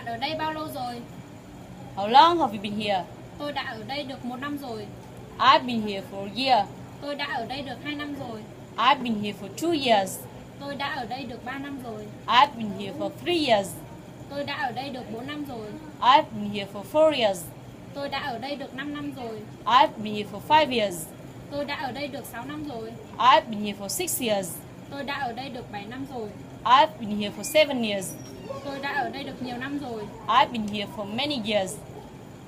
ở đây bao lâu rồi? How long have you been here? Tôi đã ở đây được 1 năm rồi. I've been here for a year. Tôi đã ở đây được 2 năm rồi. I've been here for 2 years. Tôi đã ở đây được 3 năm rồi. I've been here for 3 years. Tôi đã ở đây được 4 năm rồi. I've been here for 4 years. Tôi đã ở đây được 5 năm rồi. I've been here for 5 years. Tôi đã ở đây được 6 năm rồi. I've been here for 6 years. Tôi đã ở đây được 7 năm rồi. I've been here for 7 years. Tôi đã ở đây được nhiều năm rồi. I've been here for many years.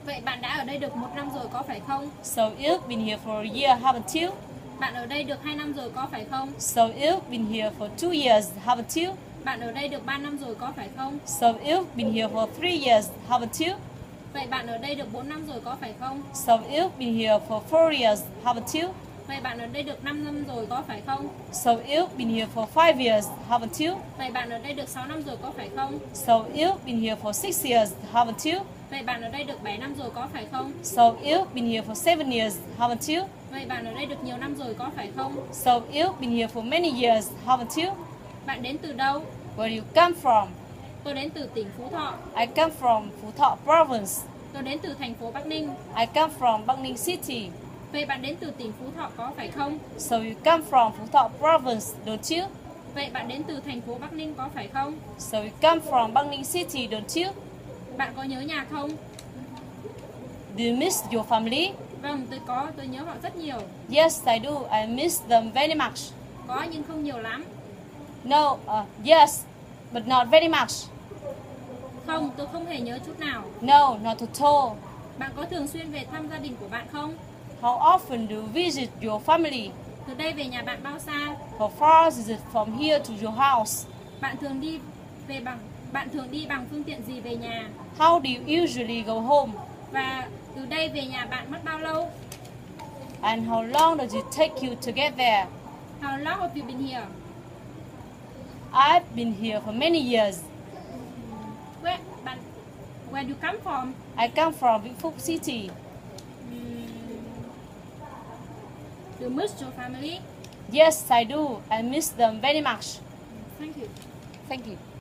Vậy bạn đã ở đây được 1 năm rồi có phải không? So you've been here for a year, haven't you? Bạn ở đây được 2 năm rồi có phải không? So you've been here for 2 years, haven't you? Bạn ở đây được 3 năm rồi có phải không? So you've been here for 3 years, haven't you? Vậy bạn ở đây được 4 năm rồi có phải không? So you've been here for 4 years, haven't you? Vậy bạn ở đây được 5 năm rồi có phải không? So you've been here for 5 years, haven't you? Vậy bạn ở đây được 6 năm rồi có phải không? So you've been here for 6 years, haven't you? Vậy bạn ở đây được 7 năm rồi có phải không? So you've been here for 7 years, haven't you? Vậy bạn ở đây được nhiều năm rồi có phải không? So you've been here for many years, haven't you? Bạn đến từ đâu? Where you come from? Tôi đến từ tỉnh Phú Thọ. I come from Phú Thọ province. Tôi đến từ thành phố Bắc Ninh. I come from Bắc Ninh city. Vậy bạn đến từ tỉnh Phú Thọ có phải không? So you come from Phú Thọ province, don't you? Vậy bạn đến từ thành phố Bắc Ninh có phải không? So you come from Bắc Ninh city, don't you? Bạn có nhớ nhà không? Do you miss your family? Vâng, tôi nhớ họ rất nhiều. Yes, I do. I miss them very much. Có nhưng không nhiều lắm. No, yes, but not very much. Không, tôi không hề nhớ chút nào. No, not at all. Bạn có thường xuyên về thăm gia đình của bạn không? How often do you visit your family? Từ đây về nhà bạn bao xa? How far is it from here to your house? Bạn thường đi bằng phương tiện gì về nhà? How do you usually go home? Và từ đây về nhà bạn mất bao lâu? And how long does it take you to get there? How long have you been here? I've been here for many years. Where do you come from? I come from Vĩnh Phúc City. Do you miss your family? Yes, I do. I miss them very much. Thank you. Thank you.